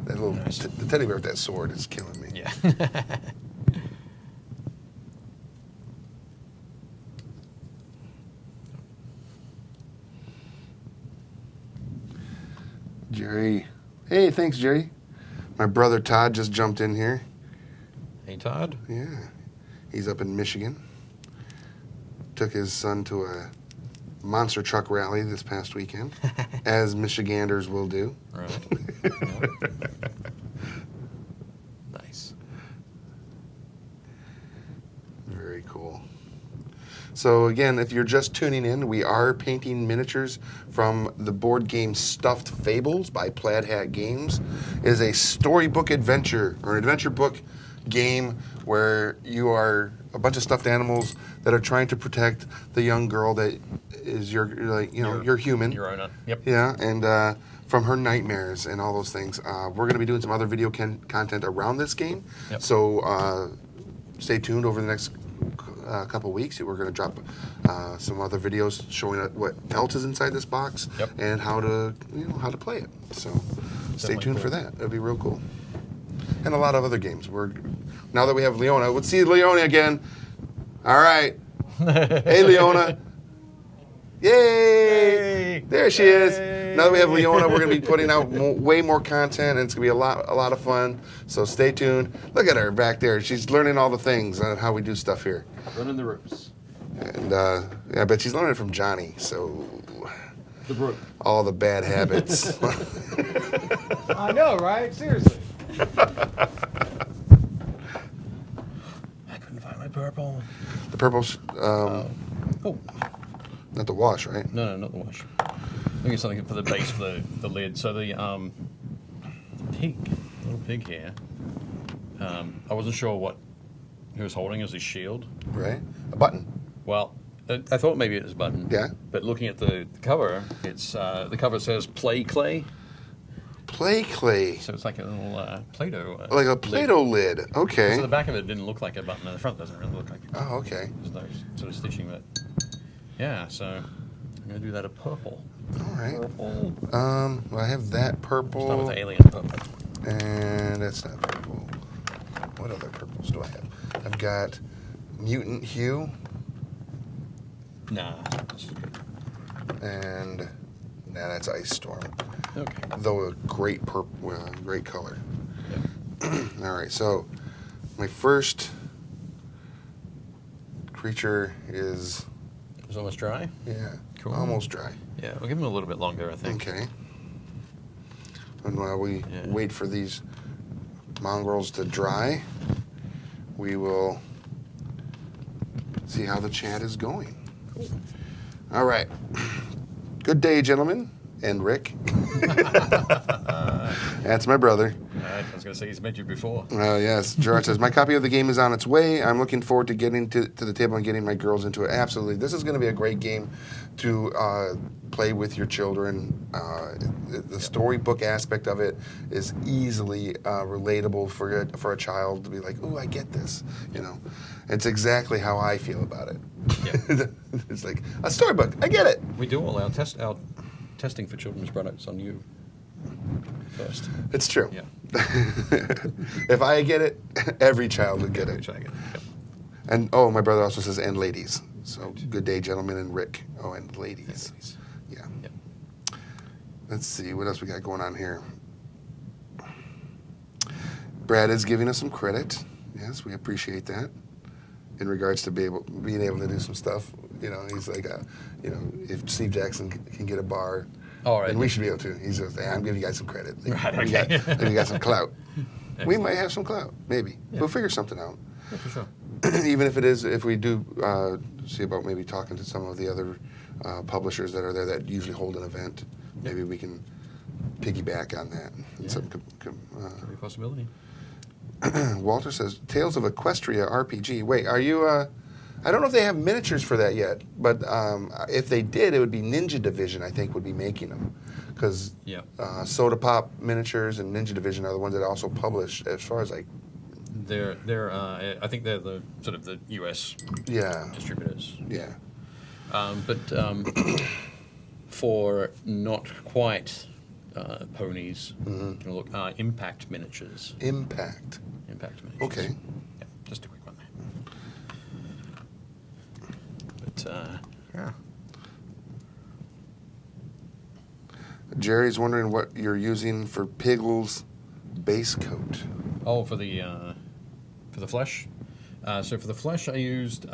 That little Nice. the teddy bear with that sword is killing me. Yeah. Jerry. Hey, thanks, Jerry. My brother Todd just jumped in here. Hey, Todd. Yeah. He's up in Michigan. Took his son to a monster truck rally this past weekend, as Michiganders will do. Right. Nice. Very cool. So again, if you're just tuning in, we are painting miniatures from the board game Stuffed Fables by Plaid Hat Games. It is a storybook adventure, or an adventure book game where you are a bunch of stuffed animals that are trying to protect the young girl that is your human. Your owner. Yep. Yeah, and from her nightmares and all those things. We're going to be doing some other video content around this game. Yep. So stay tuned over the next couple weeks. We're going to drop some other videos showing what else is inside this box. Yep. And how to play it. So stay tuned for that. It'll be real cool. And a lot of other games. Now that we have Leona, let's see Leona again. All right. Hey, Leona. Yay! Yay! There she is. Now that we have Leona, we're going to be putting out way more content, and it's going to be a lot of fun. So stay tuned. Look at her back there. She's learning all the things on how we do stuff here. Running the ropes. And I bet she's learning it from Johnny. So The brook. all the bad habits. I know, right? Seriously. I couldn't find my purple. The purple's Oh. not the wash, right? No, not the wash. I think it's something for the base for the lid. So the little pig here. I wasn't sure what he was holding as his shield. Right. A button. Well, I thought maybe it was a button. Yeah. But looking at the cover, it's the cover says Play Clay. Play clay. So it's like a little Play-Doh. Like a Play-Doh lid. Okay. So the back of it didn't look like a button, and the front doesn't really look like a Oh, okay. There's no sort of stitching, but yeah. So I'm gonna do that a purple. All right. Purple. Well, I have that Start purple, with the alien purple. and that's not purple. What other purples do I have? I've got Mutant Hue, Nah, this is good. and that's Ice Storm. Okay. Though a great great color. Yeah. All right, so my first creature is It's almost dry. Cool. almost dry. Yeah, we'll give him a little bit longer, I think. Okay. And while we wait for these mongrels to dry, we will see how the chat is going. Cool. All right. Good day, gentlemen. And Rick. That's my brother. I was going to say he's met you before. Yes. Gerard says, my copy of the game is on its way. I'm looking forward to getting to the table and getting my girls into it. Absolutely. This is going to be a great game to play with your children. The storybook aspect of it is easily relatable for a child to be like, ooh, I get this. You know, it's exactly how I feel about it. Yeah. It's like a storybook. I get it. We do all our testing for children's products on you first. It's true. Yeah. If I get it, every child would get it. Which I get. Yep. And my brother also says, and ladies. So good day, gentlemen, and Rick. Oh, and ladies. Ladies. Yeah. Yep. Let's see what else we got going on here. Brad is giving us some credit. Yes, we appreciate that. In regards to being able to do some stuff, he's like, if Steve Jackson can get a bar, then we should be able to. He's just, I'm giving you guys some credit. Right, okay. You got some clout. We might have some clout, maybe. Yeah. We'll figure something out. Yeah, for sure. Even if we do see about maybe talking to some of the other publishers that are there that usually hold an event, maybe we can piggyback on that. Could be a possibility. Walter says, Tales of Equestria RPG. Wait, are you... I don't know if they have miniatures for that yet, but if they did, it would be Ninja Division, I think, would be making them. Because Soda Pop Miniatures and Ninja Division are the ones that also publish, as far as like... I think they're the sort of the US distributors. Yeah. But for not quite ponies, look, Impact Miniatures. Impact Miniatures. Okay. Yeah, just a quick one there. But Jerry's wondering what you're using for Piggle's base coat. Oh, for the flesh. So for the flesh, I used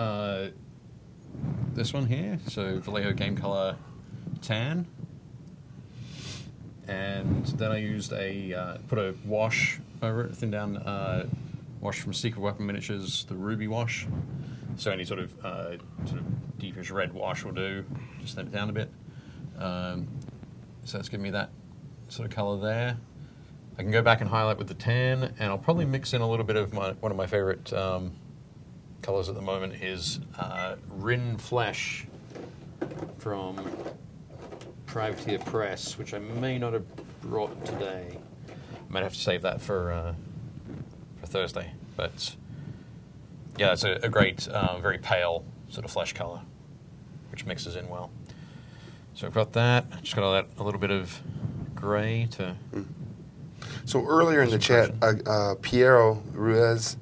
this one here. So Vallejo Game Color Tan, and then I used put a wash over it, thin down wash from Secret Weapon Miniatures, the Ruby wash. So any sort of deepish red wash will do. Just thin it down a bit. So that's giving me that sort of color there. I can go back and highlight with the tan, and I'll probably mix in a little bit of one of my favorite colors at the moment is Rin Flesh from Privateer Press, which I may not have brought today. I might have to save that for Thursday. But yeah, it's a great, very pale sort of flesh color, which mixes in well. So I've got that. Just got a little bit of gray to... So earlier in the chat, Piero Ruiz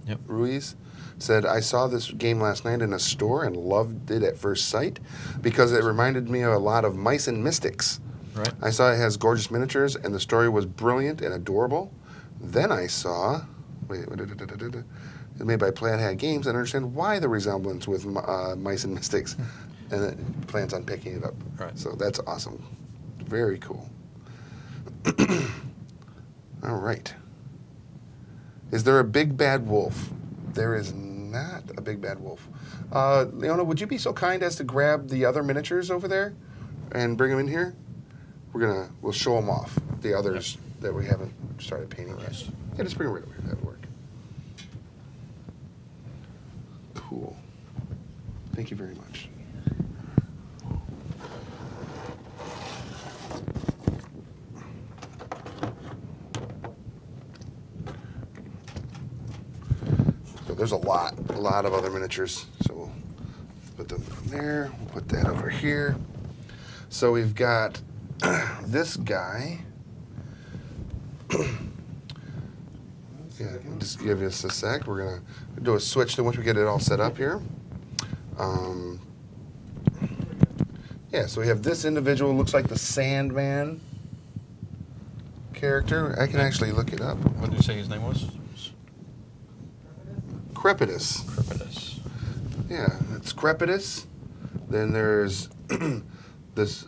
said, I saw this game last night in a store and loved it at first sight because it reminded me of a lot of Mice and Mystics. Right. I saw it has gorgeous miniatures and the story was brilliant and adorable. Then I saw, it's made by Plaid Hat Games, and I understand why the resemblance with Mice and Mystics, and it plans on picking it up. Right. So that's awesome. Very cool. All right. Is there a big bad wolf? There is not a big bad wolf. Leona, would you be so kind as to grab the other miniatures over there and bring them in here? We'll show them off, the others that we haven't started painting yet. Yeah, just bring them right over here. That would work. Cool. Thank you very much. There's a lot of other miniatures. So we'll put them there. We'll put that over here. So we've got this guy. Just give us a sec. We're gonna do a switch to once we get it all set up here. So we have this individual. Looks like the Sandman character. I can actually look it up. What did you say his name was? Crepitus. Yeah, it's Crepitus. Then there's this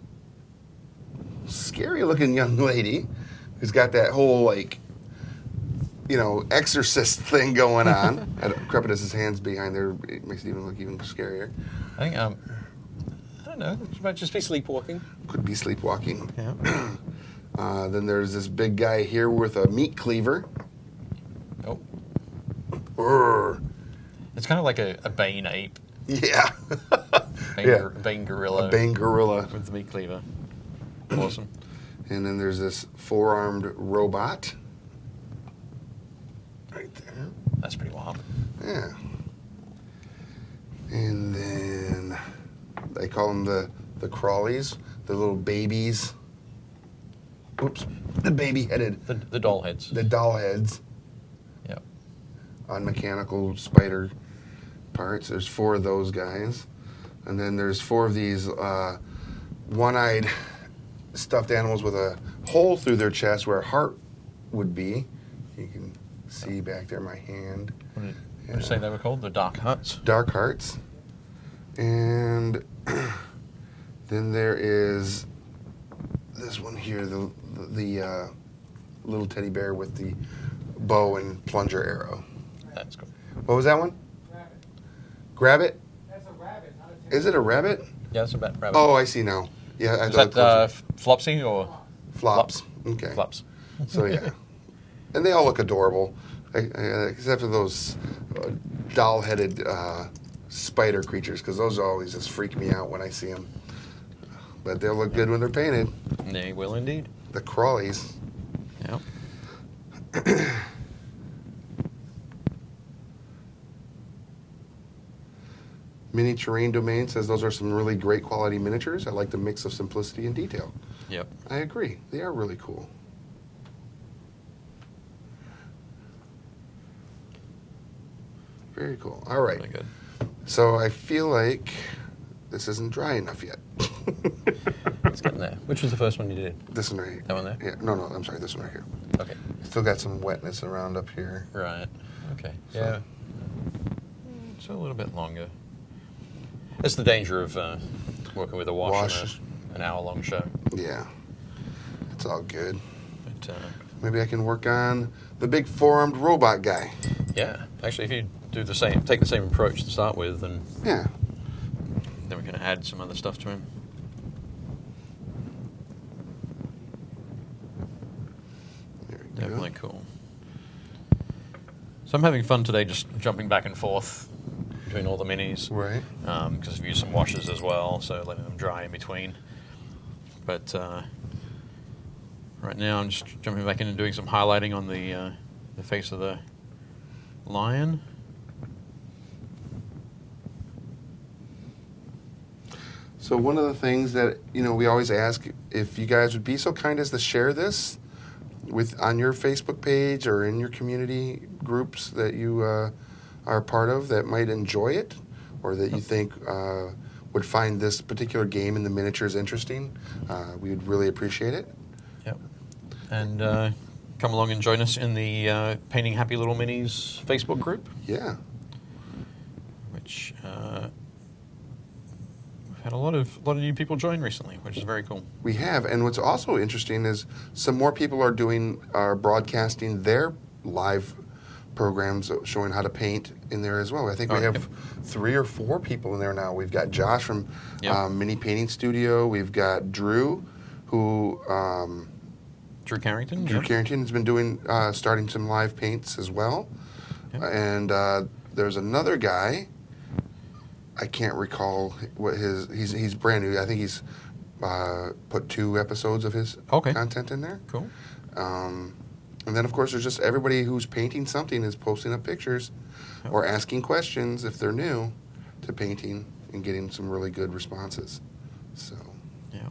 scary-looking young lady who's got that whole, exorcist thing going on. Crepitus's hands behind there it makes it even look even scarier. I think, I don't know, it might just be sleepwalking. Could be sleepwalking. Yeah. Then there's this big guy here with a meat cleaver. Oh. Urgh. It's kind of like a Bane ape. Yeah. Bane gorilla. A Bane gorilla. With the meat cleaver. Awesome. And then there's this four-armed robot. Right there. That's pretty wild. Yeah. And then they call them the crawlies, the little babies. Oops. The baby-headed. The doll heads. The doll heads. Yep. On mechanical spider parts. There's 4 of those guys. And then there's 4 of these one-eyed stuffed animals with a hole through their chest where a heart would be. You can see back there my hand. What did you say they were called? The Dark Huts? Dark Hearts. And then there is this one here, the little teddy bear with the bow and plunger arrow. That's cool. What was that one? Rabbit. Grab it? That's a rabbit, not a Is it a rabbit? Yeah, that's a rabbit. Oh, I see now. Yeah, I Is thought that Flopsy or flops. Okay. Flops? So yeah, and they all look adorable, except for those doll-headed spider creatures, because those always just freak me out when I see them. But they'll look good when they're painted. They will indeed. The crawlies. Yep. Mini Terrain Domain says those are some really great quality miniatures. I like the mix of simplicity and detail. Yep. I agree. They are really cool. Very cool. All right. Really good. So I feel like this isn't dry enough yet. It's getting there. Which was the first one you did? This one right here. That one there? Yeah. No, I'm sorry. This one right here. Okay. Still got some wetness around up here. Right. Okay. So- Yeah. It's a little bit longer. It's the danger of working with a wash on an hour-long show. Yeah. It's all good. But, Maybe I can work on the big four-armed robot guy. yeah. Actually, if you do the same, take the same approach to start with, and Yeah. then we can add some other stuff to him. There we Definitely go. cool. So I'm having fun today, just jumping back and forth between all the minis. Right. Because I've used some washes as well, so letting them dry in between. But right now I'm just jumping back in and doing some highlighting on the face of the lion. So one of the things that we always ask, if you guys would be so kind as to share this on your Facebook page or in your community groups that you are a part of that might enjoy it, or that you think would find this particular game in the miniatures interesting, we would really appreciate it. Yep. And come along and join us in the Painting Happy Little Minis Facebook group, Yeah. which we've had a lot of new people join recently, which is very cool. We have, and what's also interesting is some more people are broadcasting their live programs showing how to paint in there as well. I think we have 3 or 4 people in there now. We've got Josh from Mini Painting Studio. We've got Drew, who Drew Carrington. Drew yep. Carrington has been doing starting some live paints as well. Yep. And there's another guy. I can't recall what he's brand new. I think he's put 2 episodes of his content in there. Cool. And then, of course, there's just everybody who's painting something is posting up pictures or asking questions if they're new to painting and getting some really good responses. So Yeah.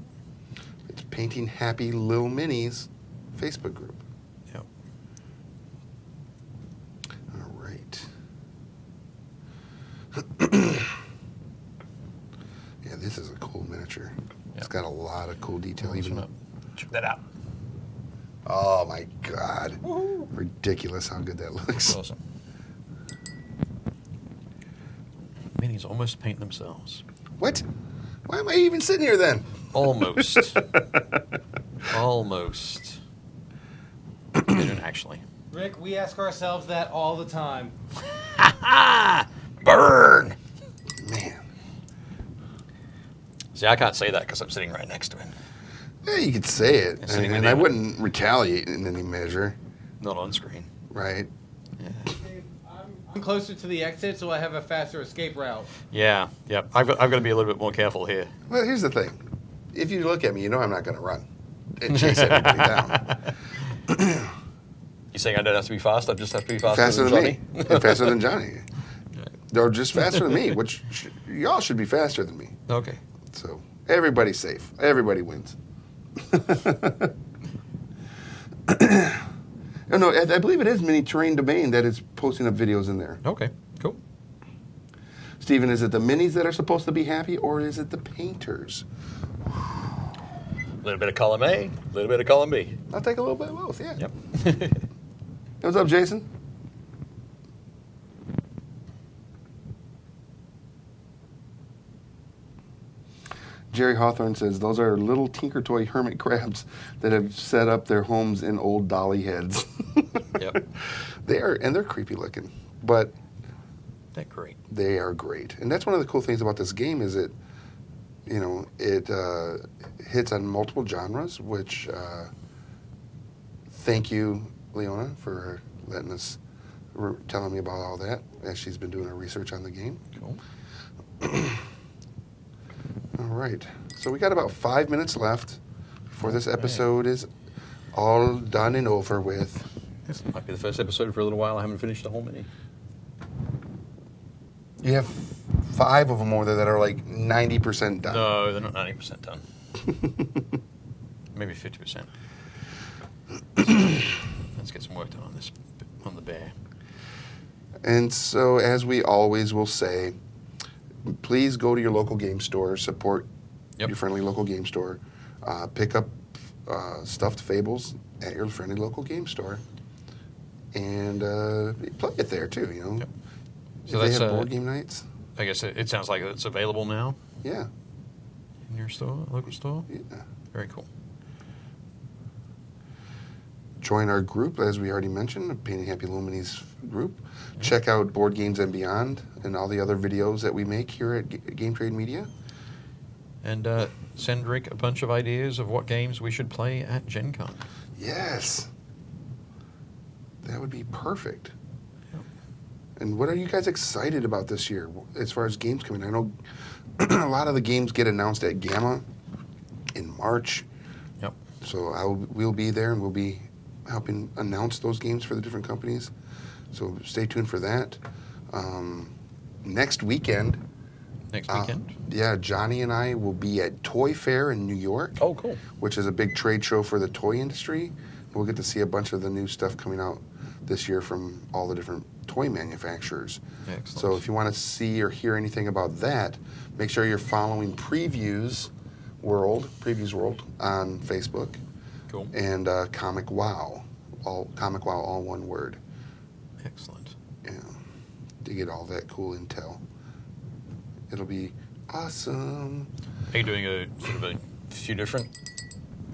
it's Painting Happy Little Minis Facebook group. Yep. All right. Yeah, this is a cool miniature. It's Yep. got a lot of cool detail. Awesome. Even Check that out. oh my God, ridiculous how good that looks. Awesome. Minis almost paint themselves. What? Why am I even sitting here then? Almost. Almost. They don't actually. Rick, we ask ourselves that all the time. Burn! Man. See, I can't say that because I'm sitting right next to him. Yeah, you could say it, It's sitting and with I you. wouldn't retaliate in any measure, Not on screen. right? Yeah. Dave, I'm closer to the exit, so I have a faster escape route. Yeah. Yep. I've got to be a little bit more careful here. Well, here's the thing. If you look at me, you know I'm not going to run and chase everybody down. You saying I don't have to be fast? I just have to be Faster than Johnny? me. And faster than Johnny. Or just faster than me, which y'all should be faster than me. Okay. So everybody's safe. Everybody wins. No, I believe it is Mini Terrain Domain that is posting up videos in there. Okay. Cool. Steven, is it the minis that are supposed to be happy, or is it the painters? A little bit of column A, a little bit of column B. I'll take a little bit of both, yeah. Yep. What's up, Jason? Jerry Hawthorne says, those are little Tinker Toy hermit crabs that have set up their homes in old dolly heads. Yep. They're creepy looking, but They're great. they are great. And that's one of the cool things about this game is it hits on multiple genres, which thank you, Leona, for letting us, telling me about all that as she's been doing her research on the game. Cool. All right. So we got about 5 minutes left before this episode is all done and over with. This might be the first episode for a little while. I haven't finished the whole mini. You have 5 of them over there that are like 90% done. No, they're not 90% done. Maybe 50%. Let's get some work done on the bear. And so, as we always will say, please go to your local game store, support your friendly local game store, pick up Stuffed Fables at your friendly local game store, and play it there too. Yep. So they have board game nights. I guess it sounds like it's available now Yeah. in your store, local store. Yeah. Very cool. Join our group, as we already mentioned, the Painting Happy Luminies group. Check out Board Games and Beyond and all the other videos that we make here at Game Trade Media. And send Rick a bunch of ideas of what games we should play at Gen Con. Yes. That would be perfect. Yep. And what are you guys excited about this year as far as games coming? I know a lot of the games get announced at Gamma in March. Yep. So we'll be there and we'll be helping announce those games for the different companies. So stay tuned for that. Next weekend. Next weekend? Yeah, Johnny and I will be at Toy Fair in New York. Oh, cool. Which is a big trade show for the toy industry. We'll get to see a bunch of the new stuff coming out this year from all the different toy manufacturers. Excellent. So if you want to see or hear anything about that, make sure you're following Previews World on Facebook. Cool. And Comic Wow, all one word. Excellent. Yeah, to get all that cool intel. It'll be awesome. Are you doing a sort of a few different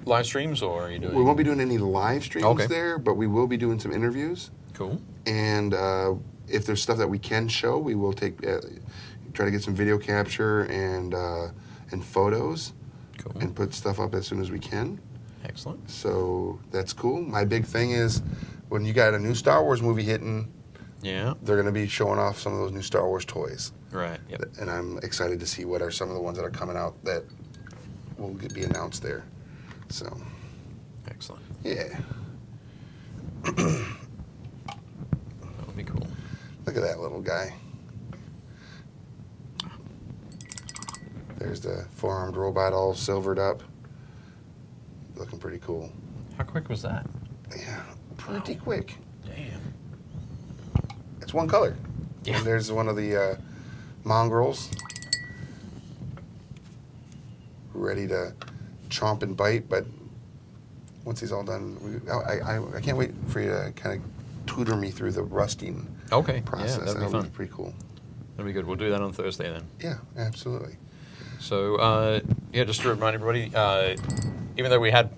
live streams, or are you doing? We won't be doing any live streams Okay. there, but we will be doing some interviews. Cool. And if there's stuff that we can show, we will try to get some video capture and photos, Cool. and put stuff up as soon as we can. Excellent. So that's cool. My big thing is when you got a new Star Wars movie hitting, Yeah. they're going to be showing off some of those new Star Wars toys. Right. Yep. And I'm excited to see what are some of the ones that are coming out that will be announced there. So, Excellent. yeah. That would be cool. Look at that little guy. There's the four-armed robot all silvered up. Looking pretty cool. How quick was that? Yeah, pretty quick. Damn. It's one color. Yeah. And there's one of the mongrels ready to chomp and bite, but once he's all done, I can't wait for you to kind of tutor me through the rusting Okay. process. Yeah, that'd be That'll fun. pretty cool. That'd be good. We'll do that on Thursday then. Yeah, absolutely. So, just to remind everybody, even though we had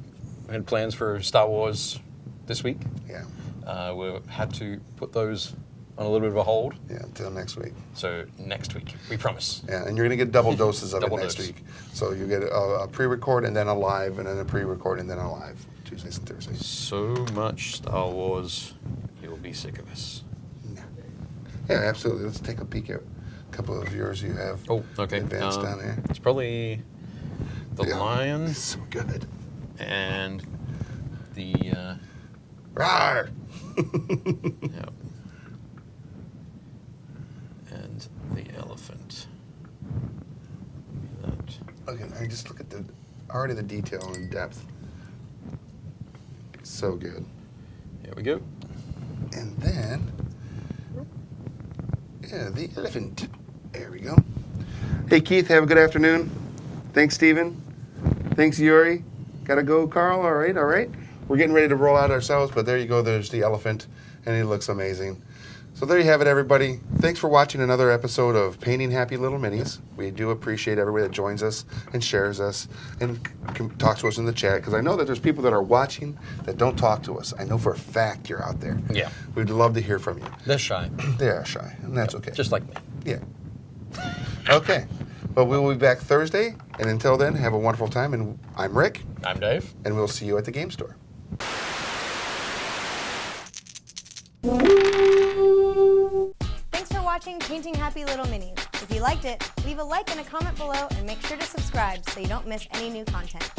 plans for Star Wars this week, Yeah, we had to put those on a little bit of a hold. yeah, until next week. So next week, we promise. Yeah, and you're going to get double doses of it Double next dose. week. So you get a pre-record and then a live, and then a pre-record and then a live, Tuesdays and Thursdays. So much Star Wars, you'll be sick of us. Yeah, absolutely. Let's take a peek at a couple of yours you have Oh, okay. advanced down there. It's probably the Yeah, lion it's so good. and the Rawr! yep. And the elephant. That. Look at already the detail and depth. So good. Here we go. And then, yeah, the elephant. There we go. Hey, Keith, have a good afternoon. Thanks, Steven. Thanks, Yuri. Gotta go, Carl. All right. We're getting ready to roll out ourselves, but there you go. There's the elephant, and he looks amazing. So there you have it, everybody. Thanks for watching another episode of Painting Happy Little Minis. We do appreciate everybody that joins us and shares us and talks to us in the chat, because I know that there's people that are watching that don't talk to us. I know for a fact you're out there. Yeah. We'd love to hear from you. They're shy. They are shy, and that's okay. Just like me. Yeah. Okay. But we will be back Thursday, and until then, have a wonderful time. And I'm Rick. I'm Dave. And we'll see you at the game store. Thanks for watching Painting Happy Little Minis. If you liked it, leave a like and a comment below and make sure to subscribe so you don't miss any new content.